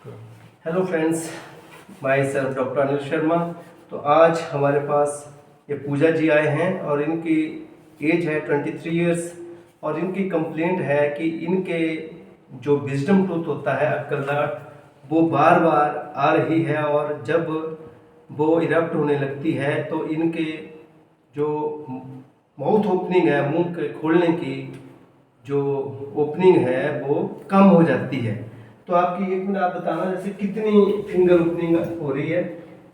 Hello friends, my self doctor Anil Sharma. तो आज हमारे पास ये पूजा जी आए हैं और इनकी एज है 23 इयर्स और इनकी कंप्लेंट है कि इनके जो विजडम टूथ होता है, अक्कल दांत, वो बार बार आ रही है और जब वो इरप्ट होने लगती है तो इनके जो माउथ ओपनिंग है, मुंह के खोलने की जो ओपनिंग है वो कम हो जाती है। तो आपकी एक मिनट आप बताना जैसे कितनी फिंगर ओपनिंग हो रही है।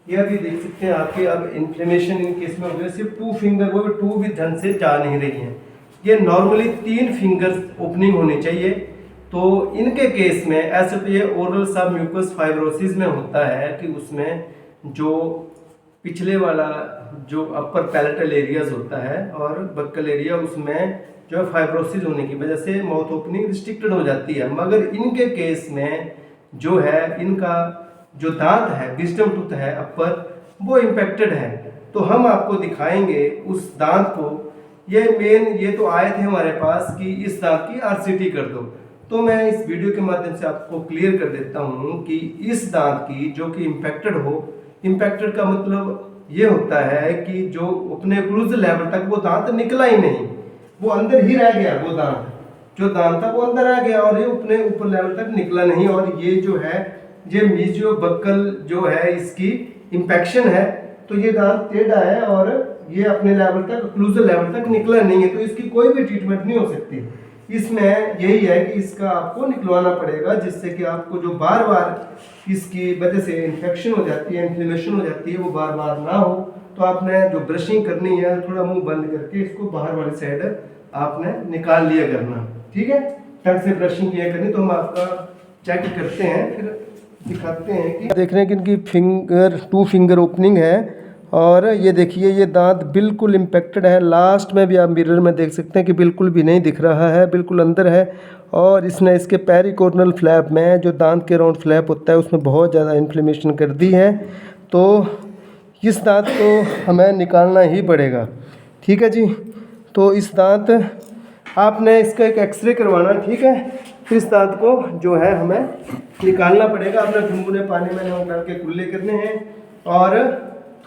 ये अभी देख सकते हैं आपके अब इन्फ्लेमेशन इन केस में हो गया, सिर्फ 2 फिंगर, वो भी 2 भी ढंग से जा नहीं रही हैं। ये नॉर्मली 3 फिंगर्स ओपनिंग होनी चाहिए। तो इनके केस में ऐसे तो ये ओरल सब म्यूकस फाइब्रोसिस में होता है कि उसमें जो पिछले वाला जो अपर पैलेटल एरियाज होता है और बक्कल एरिया, उसमें जो फाइब्रोसिस होने की वजह से माउथ ओपनिंग रिस्ट्रिक्टेड हो जाती है। मगर इनके केस में जो है इनका जो दांत है, विजडम टूथ है अपर, वो इम्पेक्टेड है। तो हम आपको दिखाएंगे उस दांत को। ये तो आए थे हमारे पास कि इस दांत की आरसीटी कर दो। तो मैं इस वीडियो के माध्यम से आपको क्लियर कर देता हूँ कि इस दांत की जो कि इम्पेक्टेड हो, इम्पेक्टेड का मतलब ये होता है कि जो अपने क्लूजल लेवल तक वो दांत निकला ही नहीं, वो अंदर ही रह गया। वो दांत जो दांत था वो अंदर आ गया और ये अपने ऊपर लेवल तक निकला नहीं। और ये जो है ये मीजियो बक्कल जो है इसकी इंफेक्शन है, तो ये दांत टेढ़ा है और ये अपने लेवल तक, क्लूजल लेवल तक निकला नहीं है। तो इसकी कोई भी ट्रीटमेंट नहीं हो सकती। इसमें यही है कि इसका आपको निकलवाना पड़ेगा, जिससे कि आपको जो बार बार इसकी वजह से इन्फेक्शन हो जाती है, इन्फ्लेमेशन हो जाती है, वो बार बार ना हो। तो आपने जो ब्रशिंग करनी है, थोड़ा मुंह बंद करके इसको बाहर वाली साइड आपने निकाल लिया करना, ठीक है। ढंग से ब्रशिंग किया करनी। तो हम आपका चेक करते हैं, फिर दिखाते हैं कि देख रहे हैं कि इनकी फिंगर 2 फिंगर ओपनिंग है और ये देखिए ये दांत बिल्कुल इम्पेक्टेड है। लास्ट में भी आप मिरर में देख सकते हैं कि बिल्कुल भी नहीं दिख रहा है, बिल्कुल अंदर है। और इसने इसके पेरिकोर्नल फ्लैप में जो दांत के राउंड फ्लैप होता है उसमें बहुत ज़्यादा इन्फ्लेमेशन कर दी है। तो इस दांत को हमें निकालना ही पड़ेगा, ठीक है जी। तो इस दांत आपने इसका एक एक्सरे करवाना, ठीक है। फिर इस दांत को जो है हमें निकालना पड़ेगा। अपने गुनगुने पानी में नमक डाल के कुल्ले करने हैं और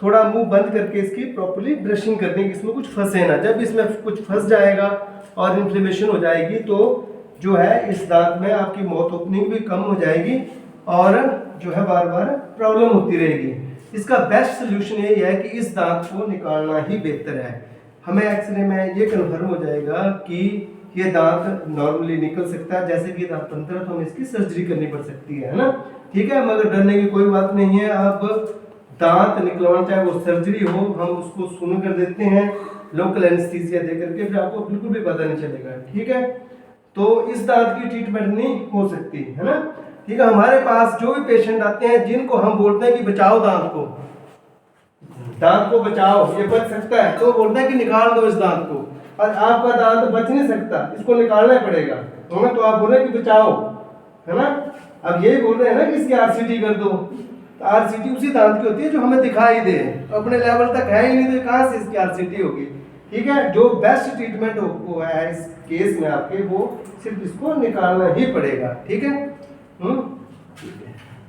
थोड़ा मुंह बंद करके इसकी प्रॉपर्ली ब्रशिंग करनी है कि इसमें कुछ फंसे ना। जब इसमें कुछ फंस जाएगा और इन्फ्लेमेशन हो जाएगी तो जो है इस दांत में आपकी माउथ ओपनिंग भी कम हो जाएगी और जो है बार बार प्रॉब्लम होती रहेगी। इसका बेस्ट सोल्यूशन यही है कि इस दांत को निकालना ही बेहतर है। हमें एक्सरे में ये कन्फर्म हो जाएगा कि ये दांत नॉर्मली निकल सकता है। जैसे कि दांत बनता है तो हमें इसकी सर्जरी करनी पड़ सकती है ना, ठीक है। मगर डरने की कोई बात नहीं है। अब दांत निकलवाना चाहे वो सर्जरी हो, हम उसको सुन कर देते हैं लोकल एनेस्थीसिया दे करके, फिर आपको बिल्कुल भी पता नहीं चलेगा, ठीक है। तो इस दांत की ट्रीटमेंट नहीं हो सकती है ना, ठीक है। हमारे पास जो भी पेशेंट आते हैं जिनको हम बोलते हैं कि बचाओ दांत को बचाओ, ये बच सकता है, तो बोलते हैं कि निकाल दो इस दांत को, और आपका दांत बच नहीं सकता, इसको निकालना पड़ेगा, है ना। तो आप बोल रहे हैं कि बचाओ, है ना। अब यही बोल रहे हैं ना कि इसकी आरसीटी कर दो। तो आरसीटी उसी दांत की होती है जो हमें दिखाई दे, अपने लेवल तक है ही नहीं, तो कहाँ से इसकी आरसीटी होगी, ठीक है। जो बेस्ट ट्रीटमेंट वो है इस केस में आपके, वो सिर्फ इसको निकालना ही पड़ेगा, ठीक है।